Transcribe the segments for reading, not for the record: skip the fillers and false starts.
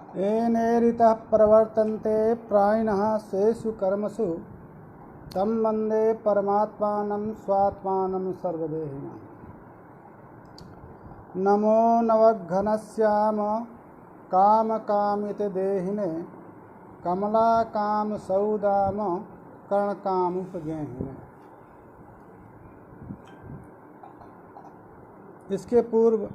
येनेरितः प्रवर्तन्ते प्राणिनः सेषु कर्मसु तं वन्दे परमात्मानं स्वात्मानं सर्वदेहिनः। नमो नवघनश्याम कामकामिते देहिने कमलाकाम सौदाम कर्णकामुपगेहिने। इसके पूर्व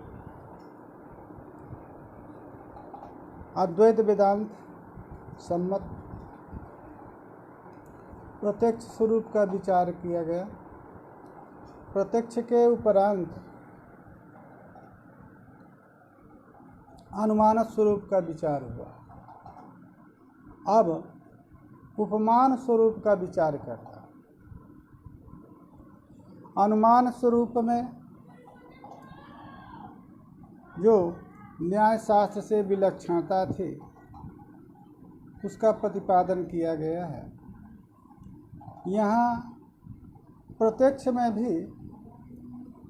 अद्वैत वेदांत सम्मत प्रत्यक्ष स्वरूप का विचार किया गया। प्रत्यक्ष के उपरांत अनुमान स्वरूप का विचार हुआ। अब उपमान स्वरूप का विचार करता। अनुमान स्वरूप में जो न्याय शास्त्र से विलक्षणता थी उसका प्रतिपादन किया गया है। यहाँ प्रत्यक्ष में भी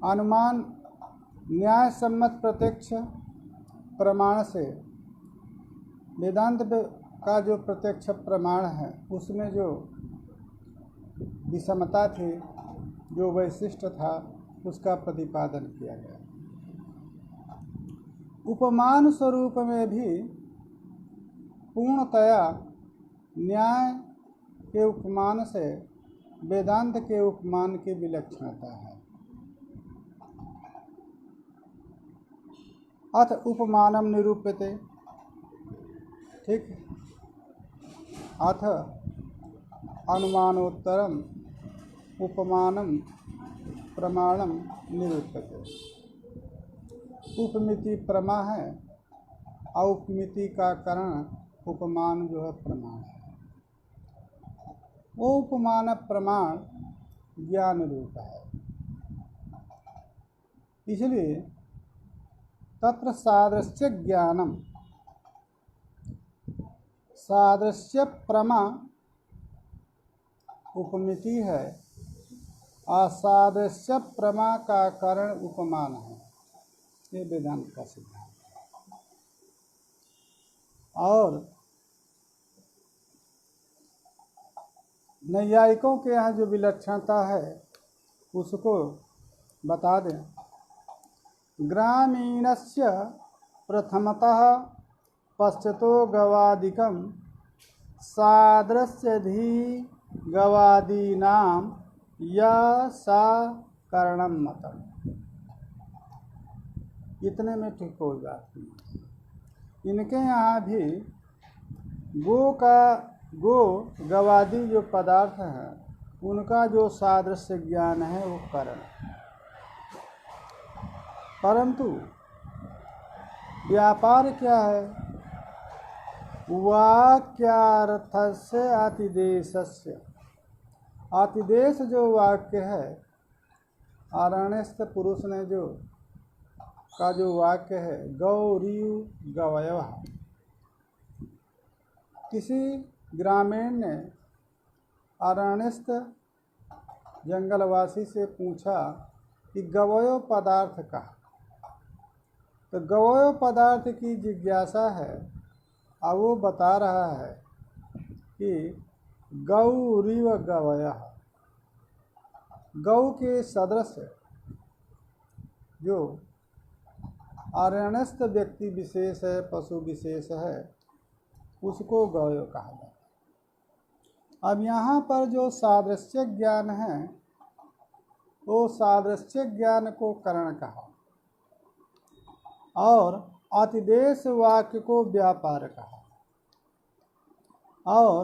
अनुमान न्याय सम्मत प्रत्यक्ष प्रमाण से वेदांत का जो प्रत्यक्ष प्रमाण है उसमें जो विषमता थी, जो वैशिष्ट था, उसका प्रतिपादन किया गया। उपमान स्वरूप में भी पूर्णतया न्याय के उपमान से वेदांत के उपमान की विलक्षणता है। अथ उपमानम निरूप्यते, ठीक। अथ अनुमानोत्तरम उपमानम प्रमाणम निरूप्यते। उपमिति प्रमा है, औपमिति का कारण उपमान जो है प्रमाण है। वो उपमान प्रमाण ज्ञान रूप है। इसलिए तत्र सादृश्य ज्ञानम, सादृश्य प्रमा उपमिति है, असादृश्य प्रमा का कारण उपमान है। ये वेदांत का सिद्धांत है। और नैयायिकों के यहाँ जो विलक्षणता है उसको बता दें। ग्रामीणस्य प्रथमतः पश्चतो गवादिकं सादृश्यधि गवादीनां या सा कारणं मतम्। इतने में ठीक कोई बात नहीं। इनके यहाँ भी गो गवादी जो पदार्थ हैं उनका जो सादृश्य ज्ञान है वो कारण, परंतु व्यापार क्या है? वाक्यार्थस्य अतिदेशस्य। अतिदेश जो वाक्य है, आरण्यस्थ पुरुष ने जो का जो वाक्य है गौरीयु गवयः। किसी ग्रामीण ने अरण्यस्थ जंगलवासी से पूछा कि गवयो पदार्थ कहा। तो गवयो पदार्थ की जिज्ञासा है। अब वो बता रहा है कि गौरीव गवयः, गौ के सदृश जो अरण्यस्थ व्यक्ति विशेष है, पशु विशेष है, उसको गौय कहा जाता है। अब यहाँ पर जो सादृश्य ज्ञान है वो सादृश्य ज्ञान को कारण कहा और अतिदेश वाक्य को व्यापार कहा। और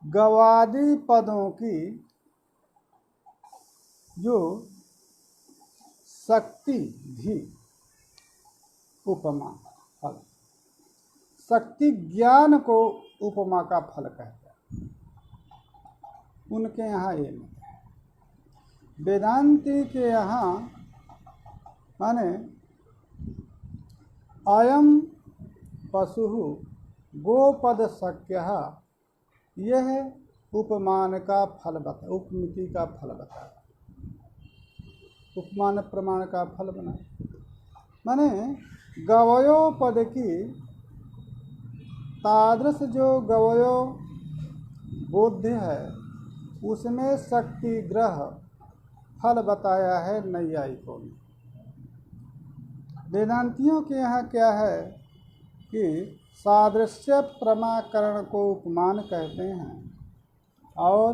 गवादी पदों की जो शक्ति भी उपमा फल, शक्ति ज्ञान को उपमा का फल कहते हैं। उनके यहाँ ये नहीं है। वेदांती के यहाँ माने अयम पशु गोपद शक्य, यह उपमान का फल बता, उपमिति का फल बता, उपमान प्रमाण का फल बना। माने गवयो पद की तादृश जो गवयो बोध्य है उसमें शक्ति ग्रह फल बताया है नैयायिकों ने। वेदांतियों के यहाँ क्या है कि सादृश्य प्रमाकरण को उपमान कहते हैं और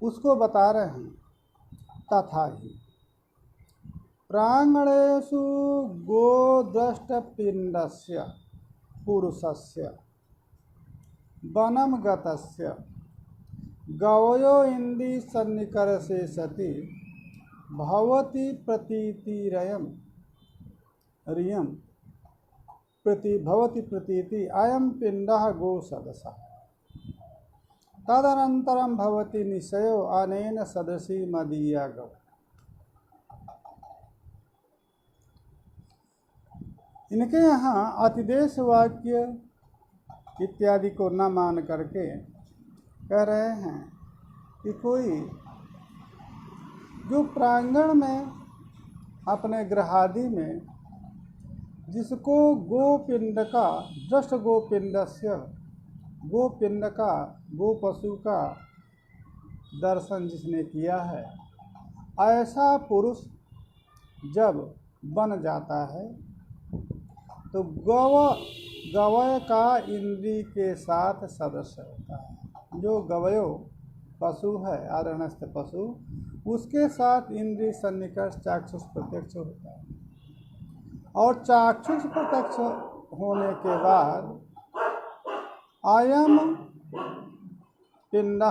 उसको बता रहे हैं। तथा ही प्रांगणेषु गोदृष्टपिंडस्य पुरुषस्य वनम गतस्य गवयो इंदी सन्निकर्षे सति भवति प्रतीतिरयम् रियम भवति प्रतीति अयम पिंडः गोसदसः तदनन्तरं भवति निश्चयो अनेन सदसी मदीया गौ। इनके यहाँ अतिदेश वाक्य इत्यादि को न मान करके कह रहे हैं कि कोई जो प्रांगण में अपने गृहादि में जिसको गोपिंड का दृष्ट गोपिंडस्य गोपिंड का गो पशु का दर्शन जिसने किया है ऐसा पुरुष जब बन जाता है तो गवय का इंद्री के साथ सदस्य होता है। जो गवयो पशु है आदरणस्थ पशु उसके साथ इंद्री सन्निकर्ष चाक्षुष प्रत्यक्ष होता है और चाक्षुष प्रत्यक्ष होने के बाद अयम पिंड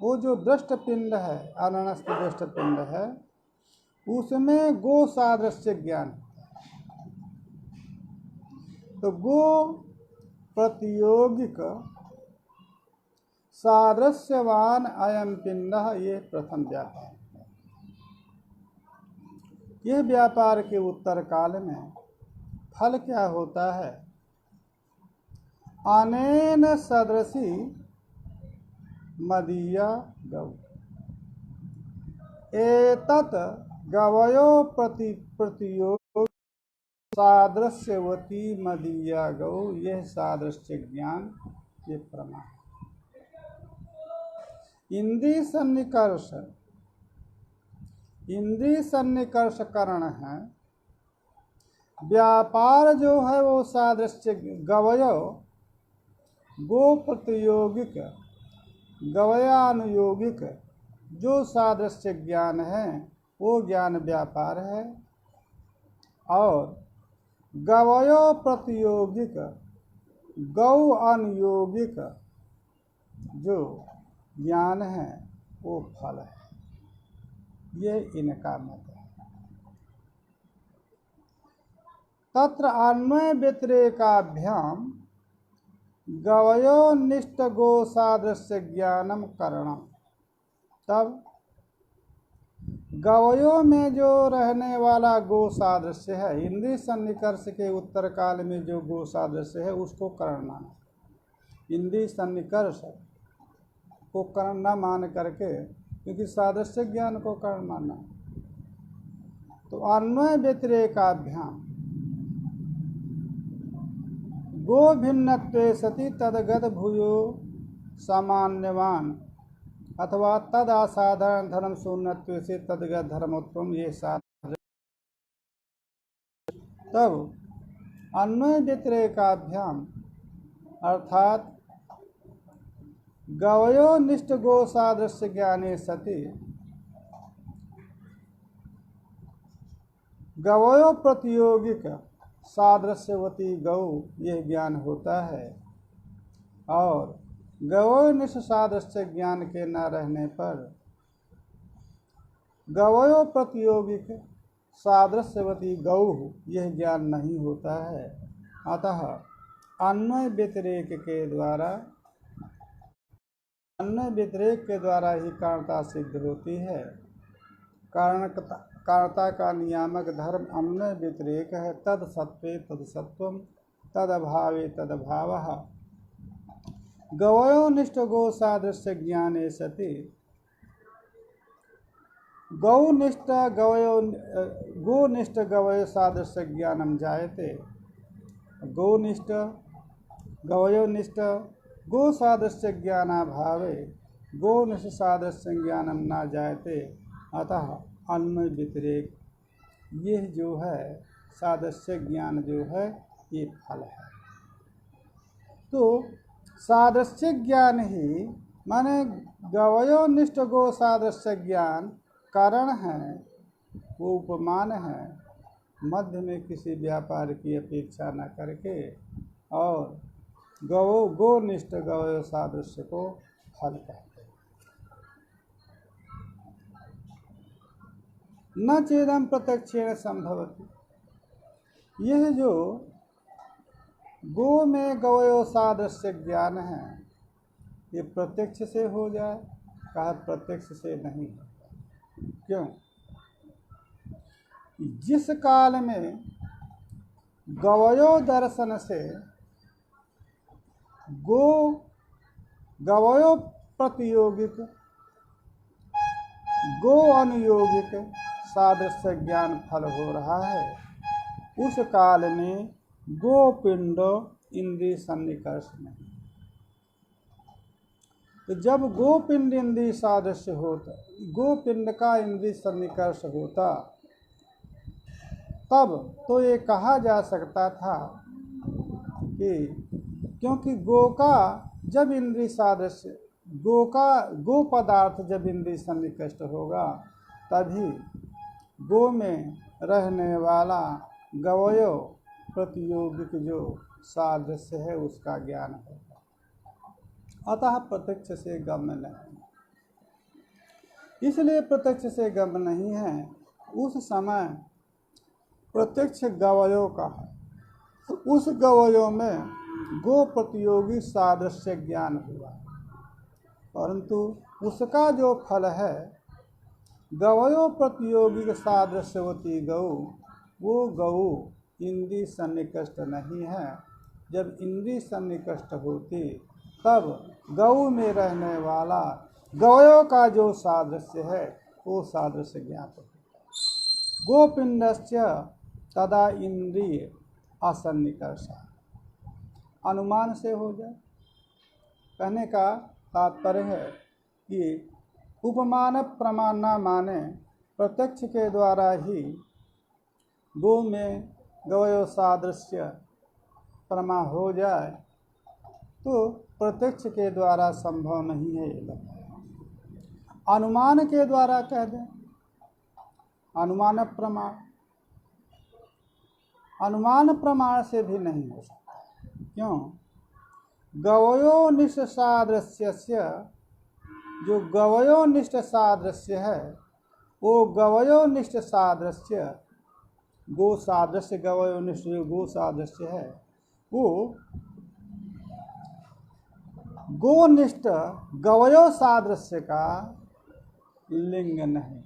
वो जो दृष्ट पिंड है आदरणस्थ दृष्ट पिंड है उसमें गो सादृश्य ज्ञान। तो गो प्रतियोगिक सादृश्यवान अयम पिंड ये प्रथम व्यापार। यह व्यापार के उत्तर काल में फल क्या होता है? अनेन सदृशी मदीया गौ एतत् गवयो प्रतियोग सादृश्यवती मदीया गौ। यह सादृश्य ज्ञान ये प्रमाण। इंद्रिय सन्निकर्ष करण है। व्यापार जो है वो सादृश्य गवयो गो प्रतियोगिक गवयानुयोगिक जो सादृश्य ज्ञान है वो ज्ञान व्यापार है और गवयो प्रतियोगिक गौ अनुयोगिक जो ज्ञान है वो फल है। ये इनका मत है। तत्र अन्वय व्यतिरेकाभ्याम गवयो निष्ठ गो सादृश्य ज्ञानम करणम। तब गवयों में जो रहने वाला गो सादृश्य है इंद्रिय सन्निकर्ष के उत्तर काल में जो गो सादृश्य है उसको करण माना। इंद्रिय सन्निकर्ष को करण न मान करके क्योंकि सादृश्य ज्ञान को करण माना। तो अन्वय व्यतिरेकाभ्याम गो भिन्नत्वे सति तदगत भूयो सामान्यवान अथवा तद असाधारण धर्म शून्यत्व से तदगत धर्मोत्तम ये साधन। तब अन्वय व्यतिरेकाभ्याम अर्थात गवयो निष्ठ गो सादृश्य ज्ञाने सति गवयो प्रतियोगिक सादृश्यवती गौ यह ज्ञान होता है और गवयो निष्ठ सादृश्य ज्ञान के न रहने पर गवयो प्रतियोगिक सादृश्यवती गौ यह ज्ञान नहीं होता है। अतः अन्वय व्यतिरेक के द्वारा ही कारणता सिद्ध होती है। कारणता का नियामक धर्म अन्वय व्यतिरेक है। तद सत्वे तद सत्वम तद अभावे तद अभावः। गवयो निष्ठ गो सादृश्य ज्ञाने सति गौनिष्ठ गवयो गोनिष्ठ गवयो सादृश्य ज्ञानम जायते। गोनिष्ठ गवयोनिष्ठ गो सादृश्य ज्ञानाभावे गोनिष्ठ सादृश्य ज्ञानम न जायते। अतः अन्वय व्यतिरेक, ये जो है सादृश्य ज्ञान जो है ये फल है। तो सादृश्य ज्ञान ही माने गवयोनिष्ठ गो सादृश्य ज्ञान कारण है, वो उपमान है, मध्य में किसी व्यापार की अपेक्षा न करके, और गोनिष्ठ गवयो सादृश्य को फल कहते हैं। न चेदम प्रत्यक्षेण संभवति, यह जो गो में गवयो सादृश्य ज्ञान है ये प्रत्यक्ष से हो जाए, कहा प्रत्यक्ष से नहीं है। क्यों? जिस काल में गवयो दर्शन से गवयो प्रतियोगिक गो अनुयोगिक सादृश्य ज्ञान फल हो रहा है, उस काल में गोपिंड इंद्रिय सन्निकर्ष नहीं। तो जब गोपिंड इंद्रिय सादृश्य होता, गोपिंड का इंद्रिय सन्निकर्ष होता, तब तो ये कहा जा सकता था कि क्योंकि गो का जब इंद्रिय सादृश्य गो पदार्थ जब इंद्रिय सन्निकष्ट होगा तभी गो में रहने वाला गवयो प्रतियोगिक जो सादृश्य है उसका ज्ञान होगा। अतः प्रत्यक्ष से गम्य नहीं, इसलिए प्रत्यक्ष से गम्य नहीं है। उस समय प्रत्यक्ष गवयो का है, उस गवयो में गो प्रतियोगी सादृश्य ज्ञान हुआ, परंतु उसका जो फल है गवयो प्रतियोगी सादृश्यवती गौ, वो गौ इंद्रिय सन्निकष्ट नहीं है। जब इंद्रिय सन्निकष्ट होती तब गौ में रहने वाला गवयों का जो सादृश्य है वो सादृश्य ज्ञात होता। गोपिंडस्य तदा इंद्रिय असन्निकर्ष, अनुमान से हो जाए। कहने का तात्पर्य है कि उपमान प्रमाण न माने प्रत्यक्ष के द्वारा ही गो में गवयो सादृश्य प्रमा हो जाए तो प्रत्यक्ष के द्वारा संभव नहीं है। ये अनुमान के द्वारा कह दें, अनुमान प्रमाण, अनुमान प्रमाण से भी नहीं हो सकता। क्यों? गवयोनिष्ठ सादृश्य, जो गवयोनिष्ठ सादृश्य है वो गवयोनिष्ठ सादृश्य गो सादृश्य, गवयोनिष्ठ जो गो सादृश्य है वो गोनिष्ठ गवयो सादृश्य का लिंग नहीं।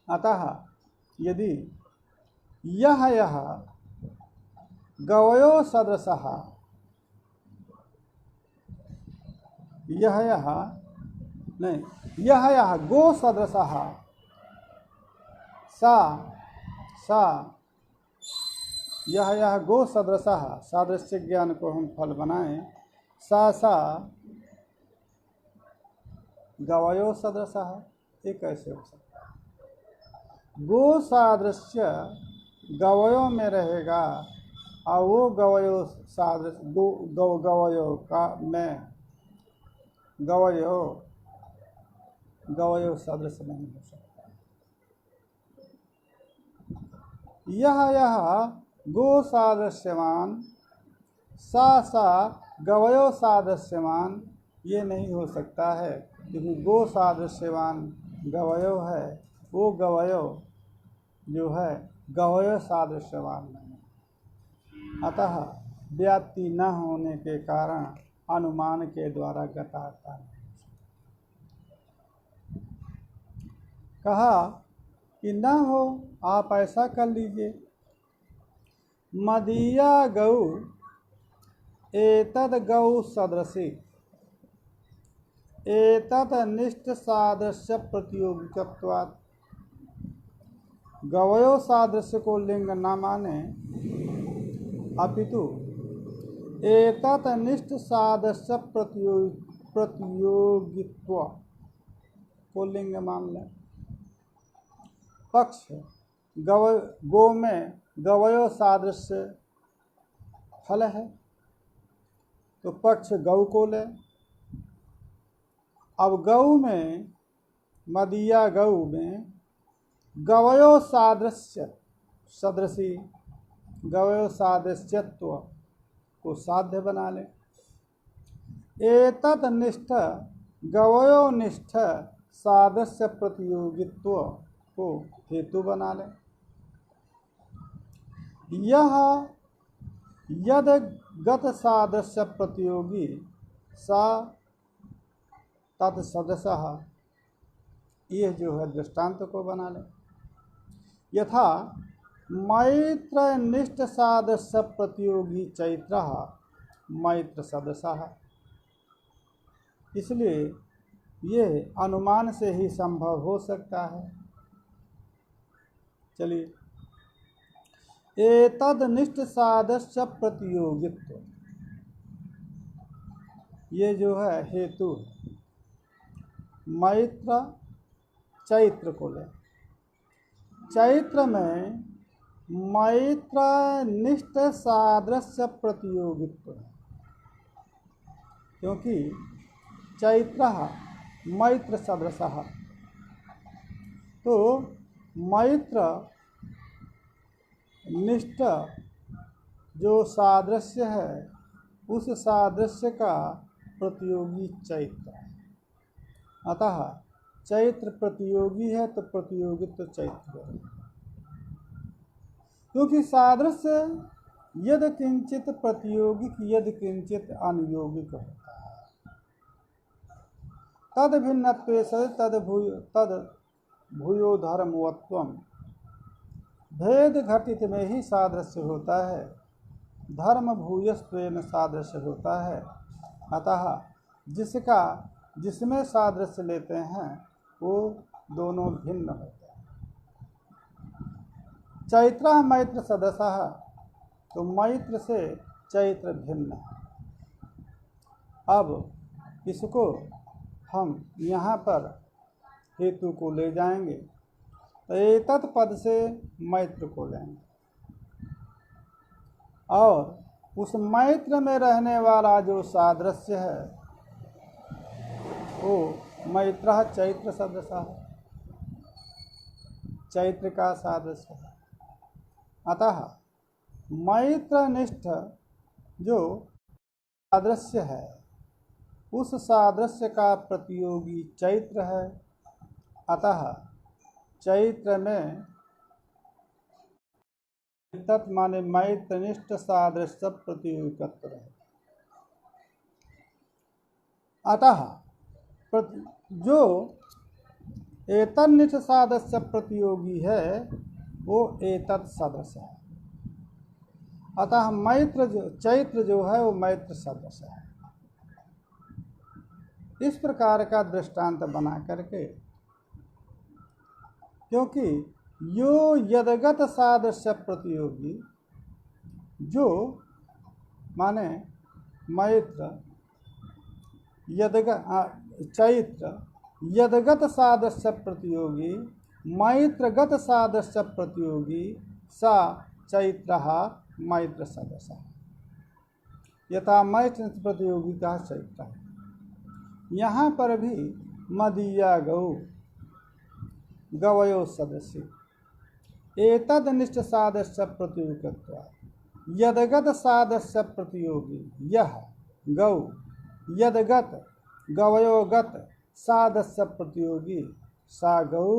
अतः यदि यह गवयो सदृशः, यह गो सदृशः सा यह गो सदृशः, सादृश्य ज्ञान को हम फल बनाएं, सा गवयो सदृशः, ये कैसे हो सकता है? गो सादृश्य गवयों में रहेगा और वो गवयो सादृश्य गवयो का में गवयो सदृश नहीं हो सकता। यह गो सादृश्यवान सा गवयो सादृश्यवान ये नहीं हो सकता है, क्योंकि गो सादृश्यवान गवयो है, वो गवयो जो है गवयो सादृश्यवान नहीं। अतः व्याप्ति न होने के कारण अनुमान के द्वारा गताता नहीं। कहा कि न हो, आप ऐसा कर लीजिए, मदीया गौ एतद गौ सदृशी, एतत् निष्ठ सादृश्य प्रतियोगिकत्वात्। गवयो सादृश्य को लिंग न माने, अपितु एतत् निष्ठ सादृश्य प्रतियोगित्व को लिंग मान लें। पक्ष गो में गवयो सादृश्य फल है, तो पक्ष गौ को ले। अब गौ में, मदिया गौ में गवयो सादृश्य सदृशी गवयो सादृश्यत्व को साध्य बना ले। एतत् निष्ठ गवयो निष्ठ सादृश्य प्रतियोगित्व को हेतु बना ले। यह यद गत सादृश्य प्रतियोगी सा तत्सदसः, यह जो है दृष्टांत को बना ले। यथा मैत्र निष्ठ सादृश्य प्रतियोगी चैत्र मैत्र सदसः। इसलिए ये अनुमान से ही संभव हो सकता है। चलिए, एतद निष्ठ सादृश्य प्रतियोगित्व, ये जो है हेतु मैत्र चैत्र को ले। चैत्र में मैत्र निष्ठ सादृश्य प्रतियोगित्व है, क्योंकि चैत्र मैत्र सदृशः। तो मैत्र निष्ठ जो सादृश्य है, उस सादृश्य का प्रतियोगी चैत्र है। अतः चैत्र प्रतियोगी है, तो प्रतियोगित्व चैत्र है। क्योंकि सादृश्य यद किंचित प्रतियोगिक यद किंचित अनुयोगिक होता है। तद भिन्नत्वे सद तद भूयो धर्मवत्वम। भेद घटित में ही सादृश्य होता है, धर्म भूयस्त्वेन सादृश्य होता है। अतः जिसमें सादृश्य लेते हैं वो दोनों भिन्न होते हैं। चैत्र मैत्र सदसः, तो मैत्र से चैत्र भिन्न है। अब इसको हम यहाँ पर हेतु को ले जाएंगे, तो एतत् पद से मैत्र को लेंगे, और उस मैत्र में रहने वाला जो सादृश्य है वो मैत्र चैत्र सदृशः है, चैत्र का सादृश्य है। अतः मैत्रनिष्ठ जो सादृश्य है, उस सादृश्य का प्रतियोगी चैत्र है। अतः चैत्र में तत् माने मैत्रनिष्ठ सादृश्य प्रतियोगित्व है। अतः जो एतन्निष्ठ सादृश्य प्रतियोगी है वो एतत् सदस्य है। अतः चैत्र जो है वो मैत्र सदस्य है। इस प्रकार का दृष्टांत बना करके, क्योंकि यो यदगत सादृश्य प्रतियोगी, जो माने मैत्र चैत्र यदगत सादृश्य प्रतियोगी मैत्रगत सादृश्य प्रतियोगी सा चैत्र मैत्र सदस्य। यथा मैत्र प्रतियोगी का चैत्र है। यहाँ पर भी मदीया गौ गवयो सदस्य एतद निष्ठ सादृश्य प्रतियोगित्व यदगत सादृश्य प्रतियोगी यह गौ यदगत गवयोगत सादृश्य प्रतियोगी सा गौ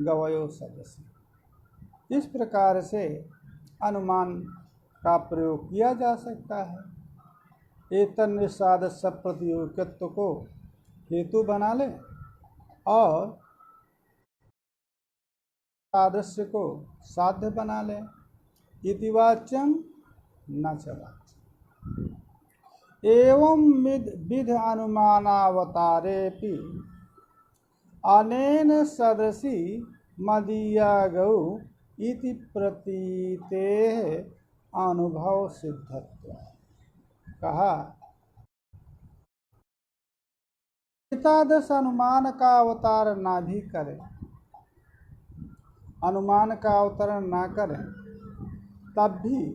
गवयो सदस्य। इस प्रकार से अनुमान का प्रयोग किया जा सकता है। एतन्निष्ठ सादृश्य प्रतियोगित्व को हेतु बना ले और सादृश्य को साध्य बना ले। इतिवाच्यं न चला। एवं विध अनुमानावतारेपि अनेन सदसि मदीया गौ इति प्रतीतेः अनुभव सिद्धत्व। कहा एकादश अनुमान का अवतार ना भी करें, अनुमान का अवतरण ना करें, तब भी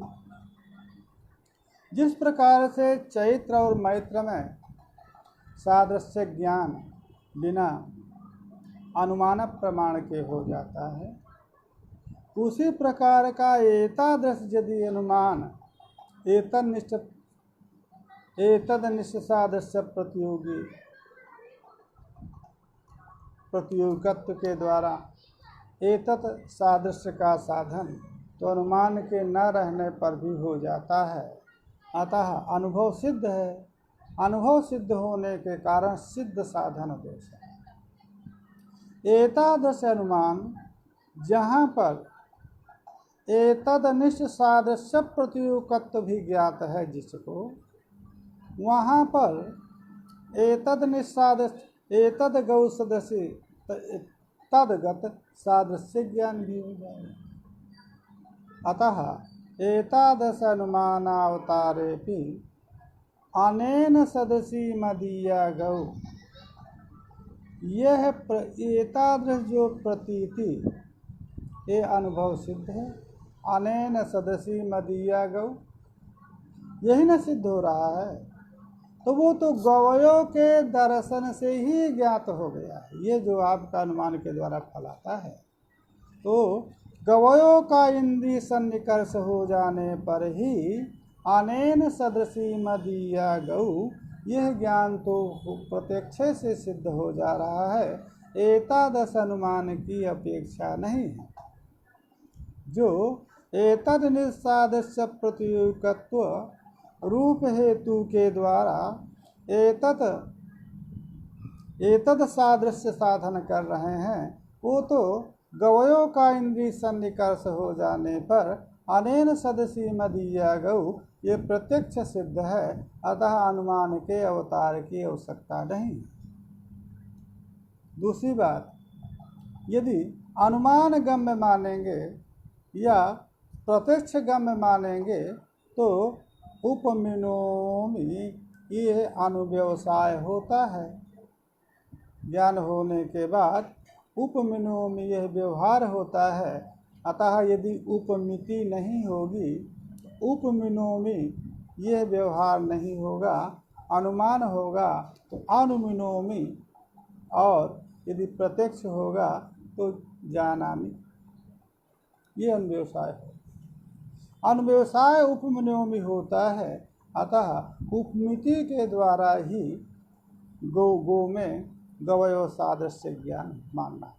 जिस प्रकार से चैत्र और मैत्र में सादृश्य ज्ञान बिना अनुमान प्रमाण के हो जाता है, उसी प्रकार का एतादृश यदि अनुमान एतदनिष्ठ सादृश्य प्रतियोगित्व के द्वारा एतत् सादृश्य का साधन तो अनुमान के न रहने पर भी हो जाता है। अतः अनुभव सिद्ध है। अनुभव सिद्ध होने के कारण सिद्ध साधन दोष है। एतादृश अनुमान जहाँ पर एतदनिष्ठ सादृश्य प्रतियोगित्व भी ज्ञात है जिसको, वहाँ पर एतदनिष्ठ सादृश्य एतद गौ सदस्य तदगत सादृश्य ज्ञान भी हो जाएगा। अतः एतादश अनुमानावतारेपि अनेन सदसी मदीया गौ, यह एतादृश जो प्रतीति ये अनुभव सिद्ध है। अनेन सदसी मदीया गौ, यही न सिद्ध हो रहा है, तो वो तो गवयों के दर्शन से ही ज्ञात हो गया है। ये जो आपका अनुमान के द्वारा फल आता है, तो गवयों का इंद्रिय सन्निकर्ष हो जाने पर ही अनेन सदृशी मदीया गौ, यह ज्ञान तो प्रत्यक्ष से सिद्ध हो जा रहा है, एतादश अनुमान की अपेक्षा नहीं है। जो एतद निसादृश्य प्रतियोगित्व रूप हेतु के द्वारा एतद सादृश्य साधन कर रहे हैं, वो तो गवयों का इंद्रिय सन्निकर्ष हो जाने पर अनेन सदसी मदीया गौ, ये प्रत्यक्ष सिद्ध है। अतः अनुमान के अवतार की आवश्यकता नहीं। दूसरी बात, यदि अनुमान गम्य मानेंगे या प्रत्यक्ष गम्य मानेंगे तो उपमिनोमि ये अनुव्यवसाय होता है। ज्ञान होने के बाद उपमिनोमि यह व्यवहार होता है। अतः यदि उपमिति नहीं होगी, उपमिनोमि यह व्यवहार नहीं होगा, अनुमान होगा तो अनुमिनोमि, और यदि प्रत्यक्ष होगा तो जानामि, ये अनुव्यवसाय है। अनुव्यवसाय उपमिनोमि होता है। अतः उपमिति के द्वारा ही गो में गवयो सादृश्य ज्ञान मानना है,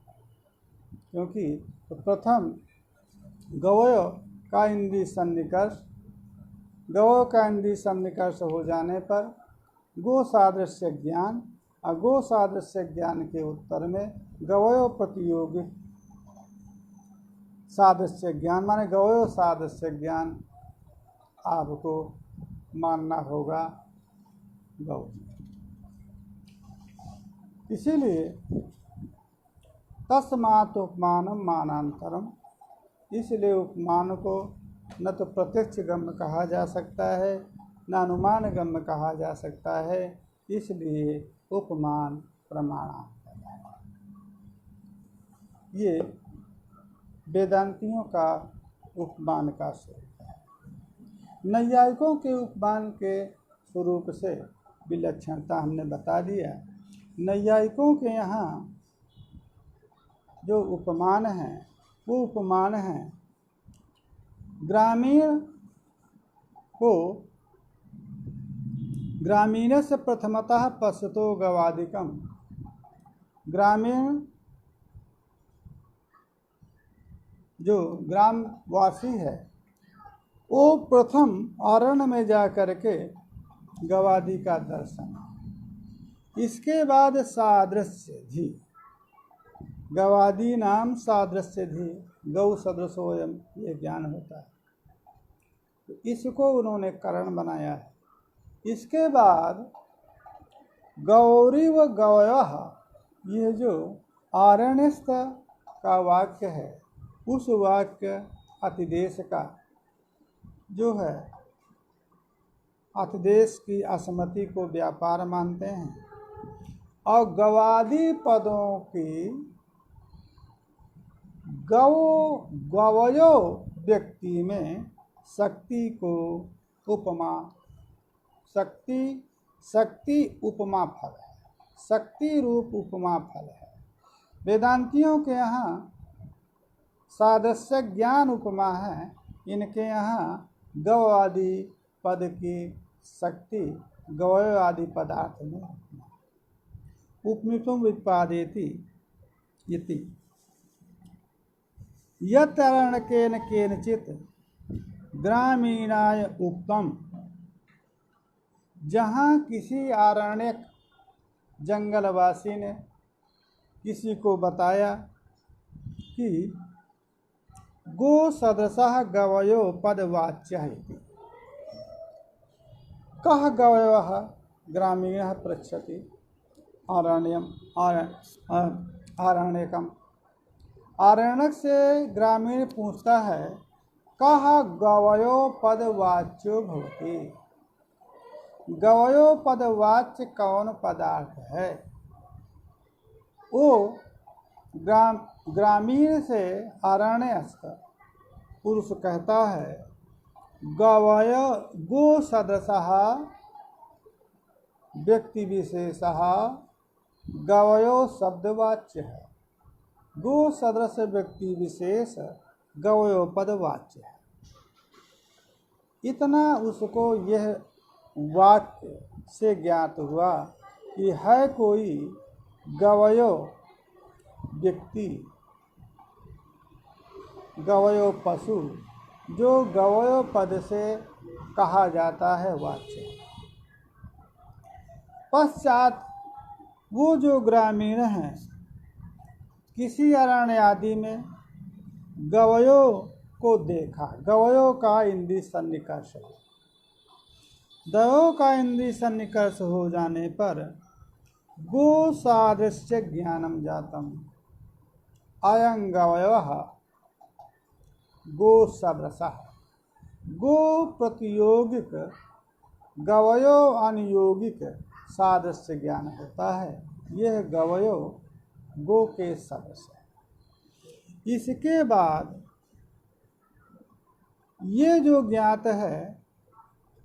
क्योंकि तो प्रथम गवयो का इंद्रिय सन्निकर्ष, गवयों का इंद्रिय सन्निकर्ष हो जाने पर गो सादृश्य ज्ञान, और गो सादृश्य ज्ञान के उत्तर में गवयो प्रतियोगी सादृश्य ज्ञान, माने गवयो सादृश्य ज्ञान आपको मानना होगा गौ। इसीलिए तस्मात् उपमानम मानांतरम, इसलिए उपमान को न तो प्रत्यक्ष गम्य कहा जा सकता है, न अनुमान गम्य कहा जा सकता है, इसलिए उपमान प्रमाणांतर है। ये वेदांतियों का उपमान का स्वरूप है। नैयायिकों के उपमान के स्वरूप से विलक्षणता हमने बता दिया। नैयायिकों के यहाँ जो उपमान हैं वो उपमान हैं ग्रामीण को ग्रामीणस्य प्रथमतः पश्यतो गवादिकम, ग्रामीण जो ग्रामवासी है वो प्रथम अरण्य में जा कर के गवादि का दर्शन, इसके बाद सादृश्य धी, गवादि नाम सादृश्य धी गौ सदृशोयम, ये ज्ञान होता है। तो इसको उन्होंने कारण बनाया है। इसके बाद गौरी व गवयः, यह जो आरण्यस्थ का वाक्य है, उस वाक्य अतिदेश का जो है, अतिदेश की असमति को व्यापार मानते हैं, और गवादि पदों की गवयो व्यक्ति में शक्ति को उपमा, शक्ति उपमा फल है, शक्ति रूप उपमा फल है। वेदांतियों के यहाँ सादृश्य ज्ञान उपमा है, इनके यहाँ गव आदि पद की शक्ति गवय आदि पदार्थ में उपमितुम व्युत्पादेति इति यत्रणकेन केनचित ग्रामीणाय उक्तम। जहाँ किसी आरण्यक जंगलवासी ने किसी को बताया कि गो सदृशः गवयो पदवाच्य है, कः गवयः ग्रामीणः पृच्छति आरण्यकम्। आरण्यक से ग्रामीण पूछता है, कः गवयो पदवाच्यो भवति, गवयो पदवाच्य कौन पदार्थ है। वो ग्रामीण से आरण्यस्थ पुरुष कहता है, गवय गो सदृशः व्यक्ति विशेषः गवयो शब्दवाच्य है, गो सदृश व्यक्ति विशेष गवयो पदवाच्य है। इतना उसको यह वाक्य से ज्ञात हुआ कि है कोई गवयो व्यक्ति, गवयो पशु, जो गवयो पद से कहा जाता है वाच्य। पश्चात वो जो ग्रामीण हैं, किसी अरण्य आदि में गवयो को देखा, गवयो का इंद्रिय सन्निकर्ष है, गवयो का इंद्रिय सन्निकर्ष हो जाने पर गो सादृश्य ज्ञानम जातम, अयं गवयः गो सदृशः। गो प्रतियोगिक, गवयो अनुयोगिक सादृश्य ज्ञान होता है, यह गवयो गो के सदृश है। इसके बाद ये जो ज्ञात है,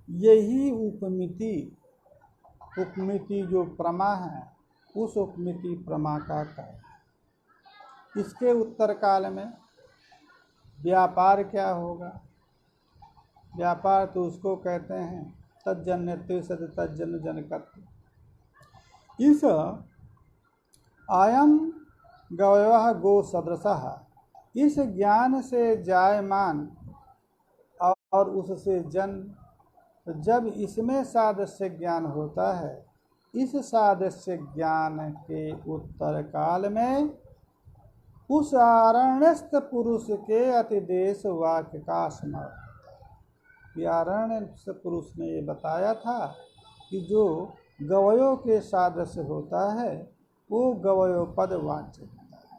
यही उपमिति, उपमिति जो प्रमा है, उस उपमिति प्रमा का कार्य। इसके उत्तर काल में व्यापार क्या होगा। व्यापार तो उसको कहते हैं तज्जन्य सद तज्जन्य जनकत्व। इस अयम गवयः गो सदृशः, इस ज्ञान से जायमान और उससे जन्म, जब इसमें सादृश्य ज्ञान होता है, इस सादृश्य ज्ञान के उत्तर काल में उस आरण्यस्थ पुरुष के अतिदेश वाक्य का स्मरण। आरण्यस्थ पुरुष ने ये बताया था कि जो गवयों के सादृश्य होता है वो गवयो पद वाच्य होता है,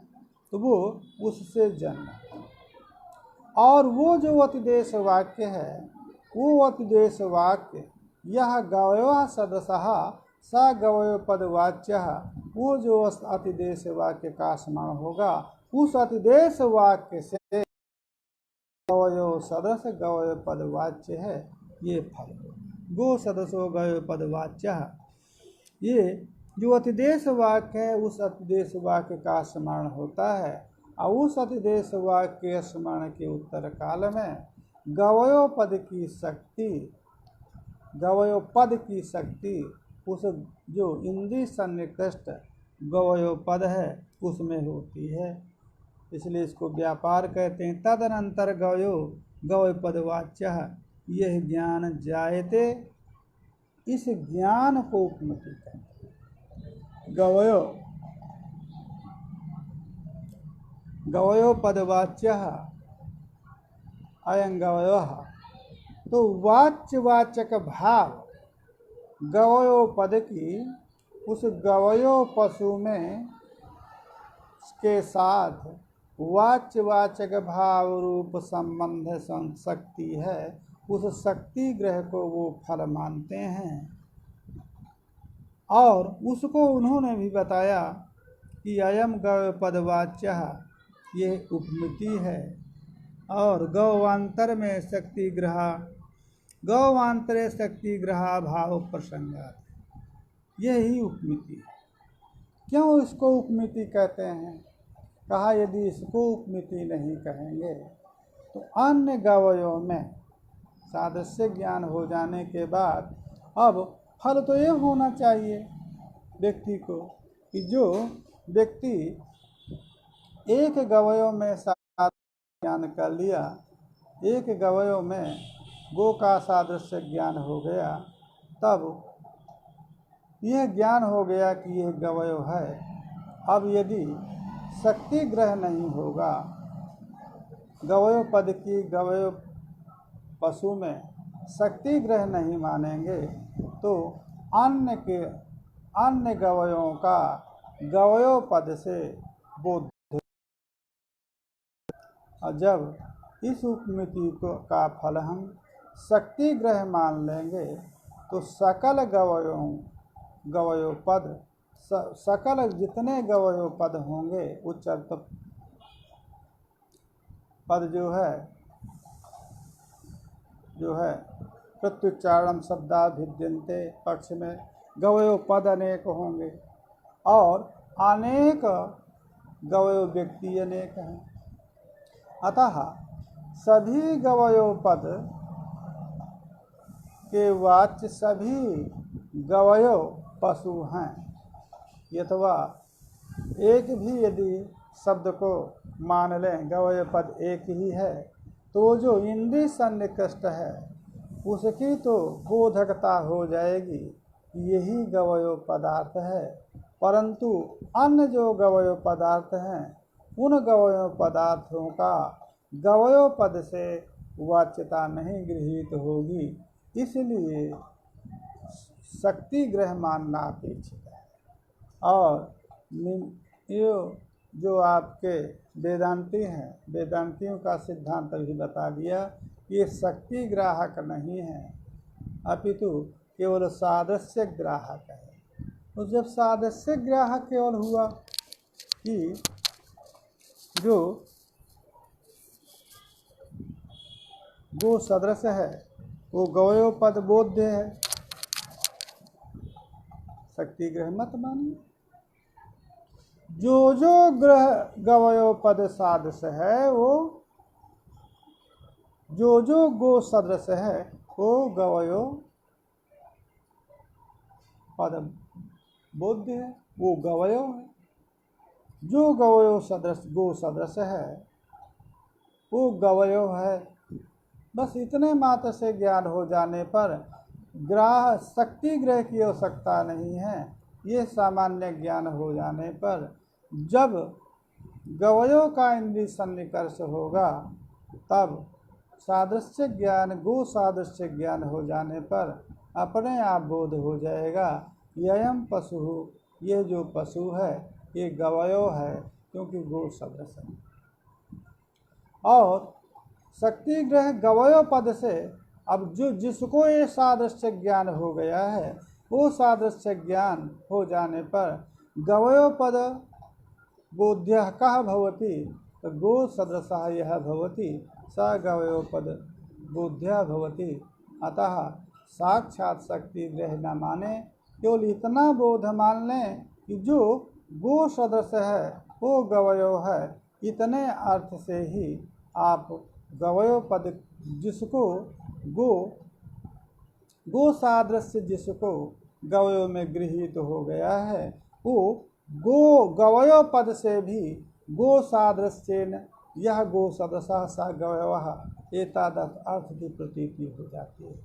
तो वो उससे जन्म। और वो जो अतिदेश वाक्य है, वो अतिदेश वाक्य यह गवयो सदृशः स गवयो पदवाच्य, वो जो अतिदेश वाक्य का स्मरण होगा, उस अतिदेश वाक्य से गवयो सदृश गवयो पदवाच्य है, ये फल। गो सदृशो गवयो पदवाच्य, ये जो अतिदेश वाक्य है, उस अतिदेश वाक्य का स्मरण होता है, और उस अतिदेश वाक्य स्मरण के उत्तर काल में गवयो पद की शक्ति, गवयो पद की शक्ति उस जो इंद्रिय सन्निकृष्ट गवयो पद है उसमें होती है। इसलिए इसको व्यापार कहते हैं। तदनंतर गवयो गवय पदवाच्य, यह ज्ञान जायते, इस ज्ञान को उपमिति कहते हैं। गवयो पदवाच्य अयं गवयः, तो वाच्यवाचक भाव गवयो पद की उस गवयो पशु में के साथ वाच्यवाचक भाव रूप संबंध शक्ति है, उस शक्ति ग्रह को वो फल मानते हैं। और उसको उन्होंने भी बताया कि अयम गव पदवाच्य ये उपमिति है, और गौवांतर में शक्ति ग्रह गौवांतरे शक्ति ग्रहा भाव प्रसंगात, यही उपमिति है। क्यों इसको उपमिति कहते हैं? कहा यदि इसको उपमिति नहीं कहेंगे तो अन्य गवयों में सादृश्य ज्ञान हो जाने के बाद अब फल तो ये होना चाहिए व्यक्ति को कि जो व्यक्ति एक गवयों में सादृश्य ज्ञान कर लिया, एक गवयों में गो का सादृश्य ज्ञान हो गया, तब यह ज्ञान हो गया कि यह गवयो है। अब यदि शक्ति ग्रह नहीं होगा, गवयो पद की गवयो पशु में शक्ति ग्रह नहीं मानेंगे तो अन्य गवयों का गवयो पद से बोध। और जब इस उपमिति का फल हम शक्ति ग्रह मान लेंगे तो सकल गवयो पद, सकल जितने गवयो पद होंगे उच्चर्त पद जो है प्रत्युच्चारण शब्दाभिद्यन्ते पक्ष में गवयो पद अनेक होंगे और अनेक गवयो व्यक्ति अनेक हैं। अतः सभी गवयो पद के वाच्य सभी गवयो पशु हैं। यथवा एक भी यदि शब्द को मान लें गवय पद एक ही है तो जो इंद्रिय सन्निकृष्ट है उसकी तो बोधकता हो जाएगी, यही गवयो पदार्थ है। परंतु अन्य जो गवयो पदार्थ हैं उन गवयो पदार्थों का गवयो पद से वाच्यता नहीं गृहीत होगी, इसलिए शक्ति ग्रह मानना अपेक्षित है। और ये जो आपके वेदांती हैं, वेदांतियों का सिद्धांत भी बता दिया, ये शक्ति ग्राहक नहीं है अपितु केवल सादृश्य ग्राहक है। तो जब सादृश्य ग्राहक केवल हुआ कि जो गो सदृश है वो गवयो पद बोध्य है, शक्ति ग्रह मत मानिए। जो ग्रह गवयो पद सादृश है वो जो गो सदृश है वो गवयो पद बोध्य है, वो गवयो है। जो गवयो सदृश गो सदृश है वो गवयो है। बस इतने मात्र से ज्ञान हो जाने पर ग्राह शक्ति ग्रह की आवश्यकता नहीं है। ये सामान्य ज्ञान हो जाने पर जब गवयों का इंद्रिय सन्निकर्ष होगा तब सादृश्य ज्ञान गो सादृश्य ज्ञान हो जाने पर अपने आप बोध हो जाएगा ययम पशु, ये जो पशु है ये गवयो है क्योंकि गो सदृश है। और शक्ति ग्रह गवयो पद से अब जिसको ये सादृश्य ज्ञान हो गया है वो सादृश्य ज्ञान हो जाने पर गवयो पद बोध्यः कः भवति, तो गो सदृशः यः भवति स गवयो पद बोध्यः भवति। अतः साक्षात शक्ति ग्रह न माने, केवल इतना बोध मान लें कि जो गो सदृश है वो गवयो है। इतने अर्थ से ही आप गवयो पद जिसको गो सादृश्य जिसको गवयो में गृहीत हो गया है वो गवयो पद से भी गो सादृश्येन यह गो सदृशः स गवयः एतादृश अर्थ की प्रतीति हो जाती है।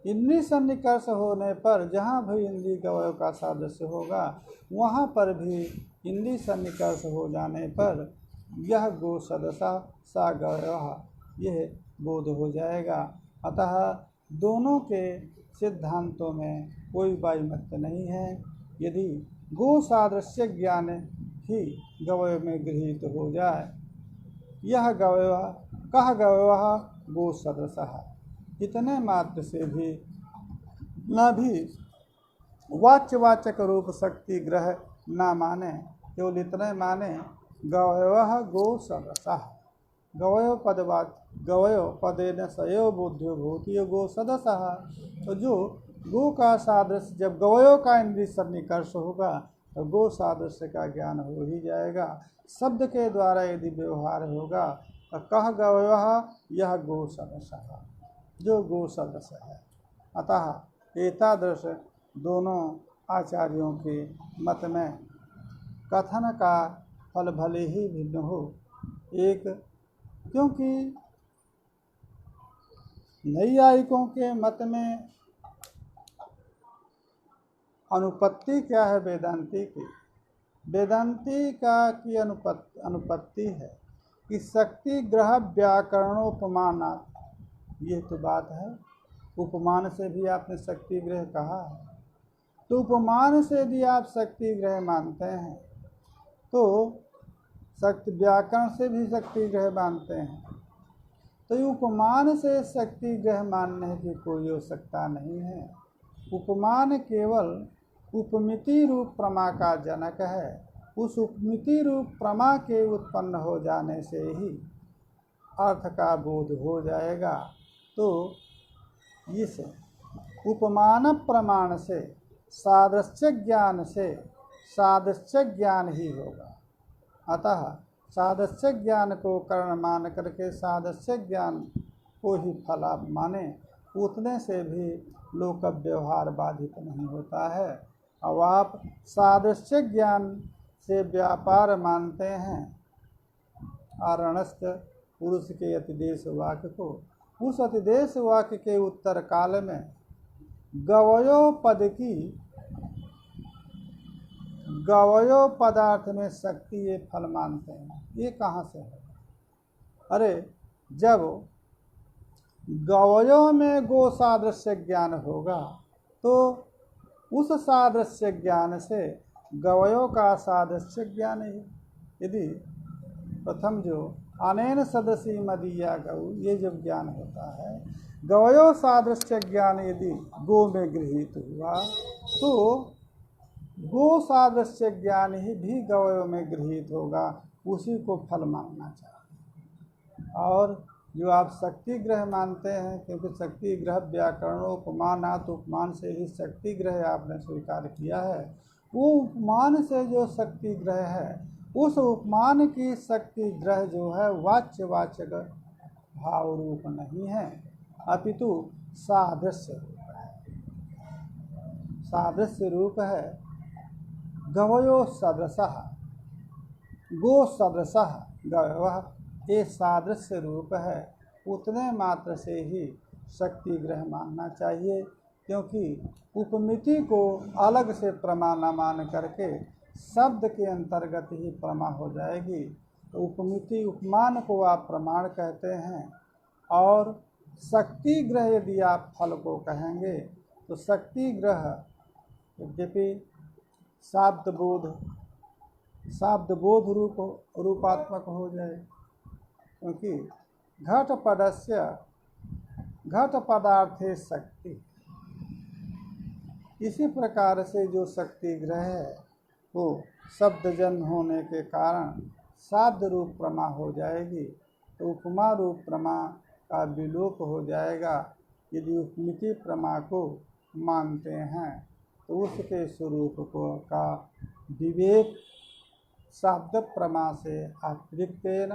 इंद्रिय सन्निकर्ष होने पर जहाँ भी इंद्रिय गवयों का सादृश्य होगा वहाँ पर भी इंद्रिय सन्निकर्ष हो जाने पर यह गो सदृशः स गवयः यह बोध हो जाएगा। अतः दोनों के सिद्धांतों में कोई वैमत्य नहीं है। यदि गो सादृश्य ज्ञान ही गवय में गृहीत हो जाए, यह गवय कह गवय गो सदृशः, इतने मात्र से भी न भी वाच्यवाचक रूप शक्ति ग्रह न माने, केवल इतने माने गवय गो सदृशः, गवयो पदेन सयो बुद्धियो भूतियो गो सदसः। तो जो गो का सादृश्य, जब गवयों का इंद्रिय सन्निकर्ष होगा तो गो सादृश्य का ज्ञान हो ही जाएगा। शब्द के द्वारा यदि व्यवहार होगा तो कह गवय यह गो सदसः, जो गो सदस्य है। अतः एतादृश दोनों आचार्यों के मत में कथन का फल भले ही भिन्न हो, एक क्योंकि नैयायिकों के मत में अनुपत्ति क्या है वेदांती की, वेदांती का की अनुपत्ति है कि शक्ति ग्रह व्याकरणोपमानात्, ये तो बात है। उपमान से भी आपने शक्ति ग्रह कहा है, तो उपमान से भी आप शक्ति ग्रह मानते हैं, तो शक्ति व्याकरण से भी शक्ति ग्रह मानते हैं, तो उपमान से शक्ति ग्रह मानने की कोई आवश्यकता नहीं है। उपमान केवल उपमिति रूप प्रमा का जनक है। उस उपमिति रूप प्रमा के उत्पन्न हो जाने से ही अर्थ का बोध हो जाएगा। तो इस उपमान प्रमाण से सादृश्य ज्ञान से सादृश्य ज्ञान ही होगा। अतः सादृश्य ज्ञान को कारण मान करके सादृश्य ज्ञान को ही फल आप माने, उतने से भी लोक व्यवहार बाधित नहीं होता है। अब आप सादृश्य ज्ञान से व्यापार मानते हैं आरणस्थ पुरुष के अतिदेश वाक्य को। उस अतिदेश वाक्य के उत्तर काल में गवयो पद की, गवयो पदार्थ में शक्ति ये फल मानते हैं, ये कहाँ से है? अरे जब गवयो में गो सादृश्य ज्ञान होगा तो उस सादृश्य ज्ञान से गवयो का सादृश्य ज्ञान ही, यदि प्रथम जो अनेन सदसी मदीया गौ, ये जब ज्ञान होता है, गवयो सादृश्य ज्ञान यदि गो में गृहीत हुआ तो गो सादृश्य ज्ञान ही भी गवयों में गृहीत होगा, उसी को फल मानना चाहिए। और जो आप शक्ति ग्रह मानते हैं, क्योंकि शक्ति ग्रह व्याकरणोपमानात्, उपमान से ही शक्ति ग्रह आपने स्वीकार किया है, वो उपमान से जो शक्ति ग्रह है, उस उपमान की शक्ति ग्रह जो है वाच्यवाचक भाव रूप नहीं है, अपितु सादृश्य रूप है। सादृश्य रूप है गवयो सदृशः, गो सदृशः गवयः, ये सादृश्य रूप है। उतने मात्र से ही शक्ति ग्रह मानना चाहिए, क्योंकि उपमिति को अलग से प्रमा न मान करके शब्द के अंतर्गत ही प्रमा हो जाएगी। तो उपमिति उपमान को आप प्रमाण कहते हैं, और शक्ति ग्रह यदि आप फल को कहेंगे तो शक्ति ग्रह यद्यपि शाब्द बोध रूपात्मक हो जाए, क्योंकि घट पदार्थे शक्ति, इसी प्रकार से जो शक्ति ग्रह है वो शब्द जन्म होने के कारण शाब्द रूप प्रमा हो जाएगी, तो उपमा रूप प्रमा का विलोप हो जाएगा। यदि उपमिति प्रमा को मानते हैं तो उसके स्वरूप को का विवेक शब्द प्रमा से अतिरिक्तेन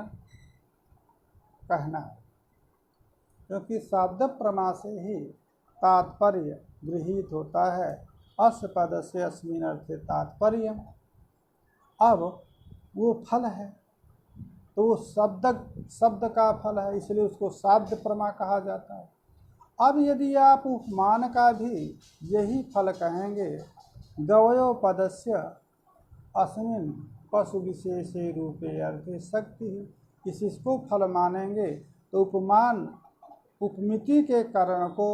कहना है, क्योंकि शब्द प्रमा से ही तात्पर्य गृहीत होता है। अस्य पद से अस्मिन् अर्थे तात्पर्य, अब वो फल है तो वो शब्द का फल है, इसलिए उसको शब्द प्रमा कहा जाता है। अब यदि आप उपमान का भी यही फल कहेंगे, गवयो पदस्य अस्मिन् पशु विशेषे रूपे अर्थे शक्ति, इसको फल मानेंगे तो उपमान उपमिति के कारण को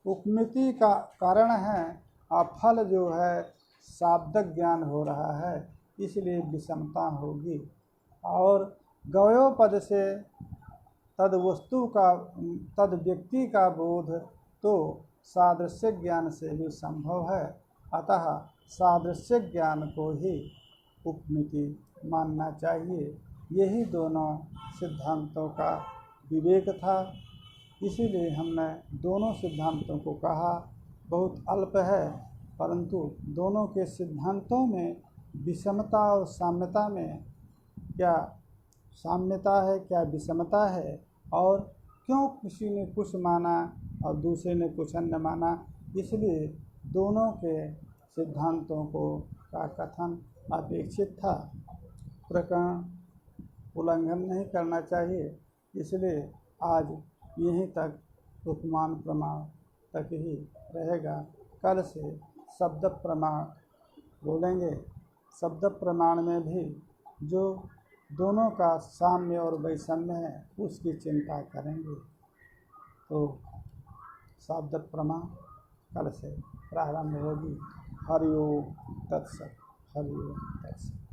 उपमिति का कारण है और फल जो है शाब्दक ज्ञान हो रहा है, इसलिए विषमता होगी। और गवयो पद से तद वस्तु का तद व्यक्ति का बोध तो सादृश्य ज्ञान से भी संभव है, अतः सादृश्य ज्ञान को ही उपमिति मानना चाहिए। यही दोनों सिद्धांतों का विवेक था, इसीलिए हमने दोनों सिद्धांतों को कहा। बहुत अल्प है, परंतु दोनों के सिद्धांतों में विषमता और साम्यता में क्या साम्यता है, क्या विषमता है, और क्यों किसी ने कुछ माना और दूसरे ने कुछ अन्य माना, इसलिए दोनों के सिद्धांतों को का कथन अपेक्षित था। प्रकरण उल्लंघन नहीं करना चाहिए, इसलिए आज यहीं तक उपमान प्रमाण तक ही रहेगा। कल से शब्द प्रमाण बोलेंगे। शब्द प्रमाण में भी जो दोनों का साम्य और वैषम्य है उसकी चिंता करेंगे। तो शब्द प्रमाण कल से प्रारंभ होगी। हरि ओम तत्सत। हरि ओम तत्सत।